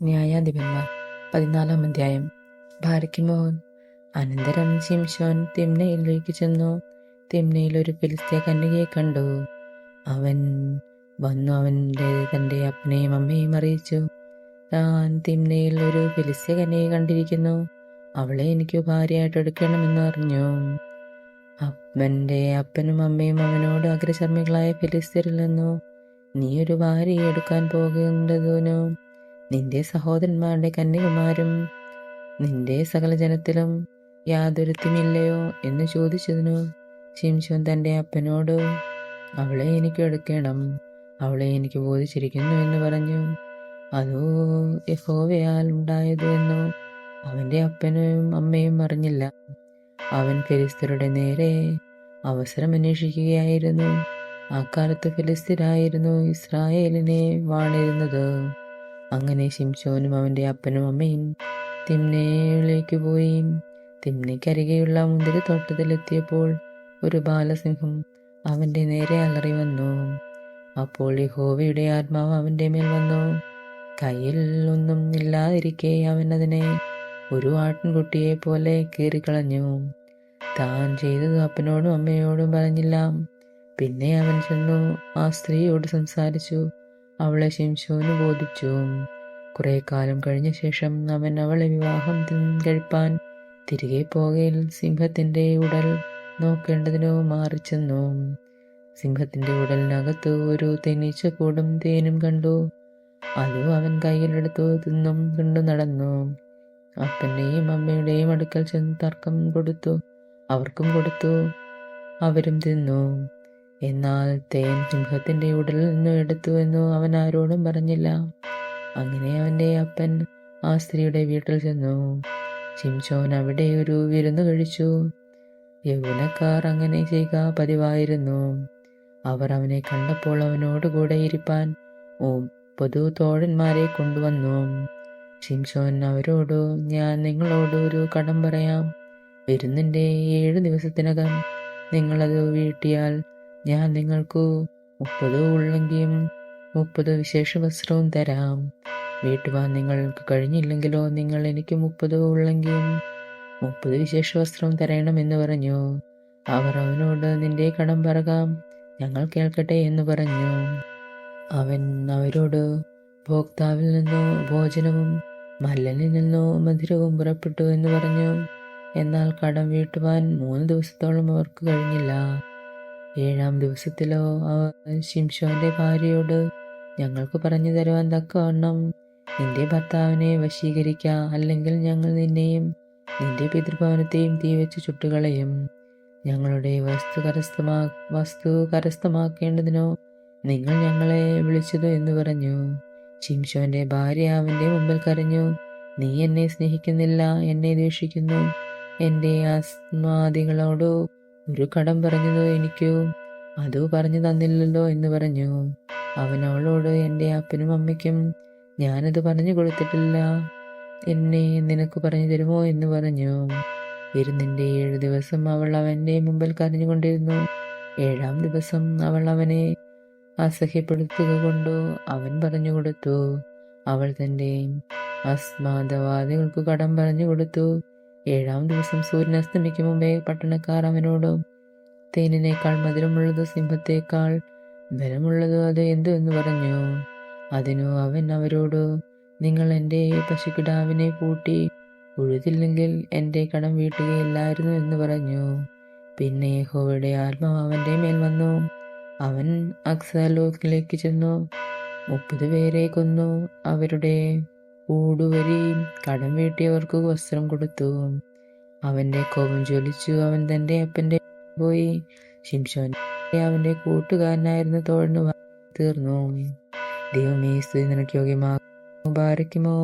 ന്യായാധിപന്മാർ 14 അധ്യായം. ബാരക്കിമോൻ. അനന്തരം ശിംശോൻ തിമ്നയിലേക്ക് ചെന്നു. തിമ്നയിൽ ഒരു ഫിലിസ്ത്യ കന്യകയെ കണ്ടു. അവൻ വന്നു തൻ്റെ അപ്പനെയും അമ്മയെയും അറിയിച്ചു, താൻ തിമ്നയിൽ ഒരു ഫിലിസ്ത്യ കന്യകയെ കണ്ടിരിക്കുന്നു, അവളെ എനിക്ക് ഭാര്യയായിട്ട് എടുക്കണമെന്ന് പറഞ്ഞു. അവൻ്റെ അപ്പനും അമ്മയും അവനോട്, അഗ്രചർമ്മികളായ ഫിലിസ്ത്യരിൽ നിന്നു നീ ഒരു ഭാര്യയെ എടുക്കാൻ പോകേണ്ടതിനു നിന്റെ സഹോദരന്മാരുടെ കന്യകുമാരും നിന്റെ സകല ജനത്തിലും യാതൊരുത്തുമില്ലയോ എന്ന് ചോദിച്ചതിനു ശിംശോൻ തൻ്റെ അപ്പനോട്, അവളെ എനിക്ക് എടുക്കണം, അവളെ എനിക്ക് ബോധിച്ചിരിക്കുന്നു എന്ന് പറഞ്ഞു. അതോ യഹോവയാൽ ഉണ്ടായതു എന്നു അവൻ്റെ അപ്പനും അമ്മയും അറിഞ്ഞില്ല. അവൻ ഫിലിസ്ത്യരുടെ നേരെ അവസരം അന്വേഷിക്കുകയായിരുന്നു. ആ കാലത്ത് ഫിലിസ്ത്യരായിരുന്നു ഇസ്രായേലിനെ വാണിരുന്നത്. അങ്ങനെ ശിംശോനും അവൻ്റെ അപ്പനും അമ്മയും തിമ്നയിലേക്ക് പോയി. തിമ്നയ്ക്കരികെയുള്ള മുന്തിരിത്തോട്ടത്തിലെത്തിയപ്പോൾ ഒരു ബാലസിംഹം അവൻ്റെ നേരെ അലറി വന്നു. അപ്പോൾ യഹോവയുടെ ആത്മാവ് അവൻ്റെ മേൽ വന്നു. കയ്യിൽ ഒന്നും ഇല്ലാതിരിക്കെ അവൻ അതിനെ ഒരു ആട്ടിൻകുട്ടിയെ പോലെ കീറിക്കളഞ്ഞു. താൻ ചെയ്തത് അപ്പനോടും അമ്മയോടും പറഞ്ഞില്ല. പിന്നെ അവൻ ചെന്നു ആ സ്ത്രീയോട് സംസാരിച്ചു, അവളെ ശിംശോന് ബോധിച്ചു. കുറെ കാലം കഴിഞ്ഞ ശേഷം അവൻ അവളെ വിവാഹം കഴിപ്പാൻ തിരികെ പോകയിൽ സിംഹത്തിന്റെ ഉടൽ നോക്കേണ്ടതിനു മാറിച്ചെന്നു. സിംഹത്തിന്റെ ഉടലിനകത്ത് ഒരു തേനീച്ചക്കൂടും തേനും കണ്ടു. അത് അവൻ കയ്യിലെടുത്തു തിന്നും കൊണ്ടു നടന്നു. അപ്പന്റെയും അമ്മയുടെയും അടുക്കൽ ചെന്ന് തർക്കം കൊടുത്തു. അവർക്കും കൊടുത്തു, അവരും തിന്നു. എന്നാൽ തേൻ സിംഹത്തിന്റെ ഉടലിൽ നിന്നു എടുത്തു എന്നു അവൻ ആരോടും പറഞ്ഞില്ല. അങ്ങനെ അവന്റെ അപ്പൻ ആ സ്ത്രീയുടെ വീട്ടിൽ ചെന്നു. ശിംശോൻ അവിടെ ഒരു വിരുന്ന് കഴിച്ചു. യൗവനക്കാർ അങ്ങനെ ചെയ്യുക പതിവായിരുന്നു. അവർ അവനെ കണ്ടപ്പോൾ അവനോടുകൂടെ ഇരിപ്പാൻ 30 തോഴന്മാരെ കൊണ്ടുവന്നു. ശിംശോൻ അവരോട്, ഞാൻ നിങ്ങളോട് ഒരു കടം പറയാം. വിരുന്നിന്റെ 7 ദിവസത്തിനകം നിങ്ങളത് വീട്ടിയാൽ ഞാൻ നിങ്ങൾക്ക് 30 ഉള്ളെങ്കിലും 30 വിശേഷ വസ്ത്രവും തരാം. വീട്ടുവാൻ നിങ്ങൾക്ക് കഴിഞ്ഞില്ലെങ്കിലോ നിങ്ങൾ എനിക്ക് 30 ഉള്ളെങ്കിലും 30 വിശേഷ വസ്ത്രവും തരണമെന്ന് പറഞ്ഞു. അവർ അവനോട്, നിന്റെ കടം പറയാം, ഞങ്ങൾ കേൾക്കട്ടെ എന്ന് പറഞ്ഞു. അവൻ അവരോട്, ഭോക്താവിൽ നിന്നോ ഭോജനവും മല്ലനിൽ നിന്നോ മധുരവും പുറപ്പെട്ടു എന്ന് പറഞ്ഞു. എന്നാൽ കടം വീട്ടുവാൻ 3 ദിവസത്തോളം അവർക്ക് കഴിഞ്ഞില്ല. 7-ാം ദിവസത്തിലോ അവർ ശിംശോന്റെ ഭാര്യയോട്, ഞങ്ങൾക്ക് പറഞ്ഞു തരുവാൻ തക്കവണ്ണം നിന്റെ ഭർത്താവിനെ വശീകരിക്ക, അല്ലെങ്കിൽ ഞങ്ങൾ നിന്നെയും നിന്റെ പിതൃഭവനത്തെയും തീവെച്ച് ചുട്ടുകളയും. ഞങ്ങളുടെ വസ്തു കരസ്ഥമാക്കേണ്ടതിനോ നിങ്ങൾ ഞങ്ങളെ വിളിച്ചത് എന്ന് പറഞ്ഞു. ശിംശോന്റെ ഭാര്യ അവന്റെ മുമ്പിൽ കരഞ്ഞു, നീ എന്നെ സ്നേഹിക്കുന്നില്ല, എന്നെ ദ്വേഷിക്കുന്നു. എന്റെ ആസ്മാദികളോട് ഒരു കടം പറഞ്ഞത് എനിക്കു അത് പറഞ്ഞു തന്നില്ലല്ലോ എന്ന് പറഞ്ഞു. അവൻ അവളോട്, എന്റെ അപ്പനും അമ്മയ്ക്കും ഞാനത് പറഞ്ഞു കൊടുത്തിട്ടില്ല, എന്നെ നിനക്ക് പറഞ്ഞു തരുമോ എന്ന് പറഞ്ഞു. വിരുന്നിന്റെ 7 ദിവസം അവൾ അവന്റെ മുമ്പിൽ കരഞ്ഞുകൊണ്ടിരുന്നു. 7-ാം ദിവസം അവൾ അവനെ അസഹ്യപ്പെടുത്തുക കൊണ്ടു അവൻ പറഞ്ഞു കൊടുത്തു. അവൾ തന്റെ അസ്മാദവാദികൾക്ക് കടം പറഞ്ഞു കൊടുത്തു. 7-ാം ദിവസം സൂര്യൻ അസ്തമിക്കും മുമ്പേ പട്ടണക്കാർ അവനോട്, തേനിനേക്കാൾ മധുരമുള്ളത് സിംഹത്തേക്കാൾ ബലമുള്ളത് അത് എന്തു എന്ന് പറഞ്ഞു. അതിനു അവൻ അവരോട്, നിങ്ങൾ എൻ്റെ പശുക്കിടാവിനെ പൂട്ടി ഉഴുതില്ലെങ്കിൽ എൻ്റെ കടം വീട്ടുകയില്ലായിരുന്നു എന്ന് പറഞ്ഞു. പിന്നെ യഹോവയുടെ ആത്മാവ് അവന്റെ മേൽ വന്നു. അവൻ അക്സാലോക്കിലേക്ക് ചെന്നു 30 പേരെ കൊന്നു. അവരുടെ ഊടുവരി കടം വീട്ടിയവർക്ക് വസ്ത്രം കൊടുത്തു. അവന്റെ കോപം ജ്വലിച്ചു. അവൻ തന്റെ അപ്പന്റെ പോയി. ശിംശോൻ അവന്റെ കൂട്ടുകാരനായിരുന്ന തോഴന് തീർന്നു. ദൈവമേ, സ്തുതി നിനക്ക് യോഗ്യമാകുന്നു. ബാരക്കിമോ.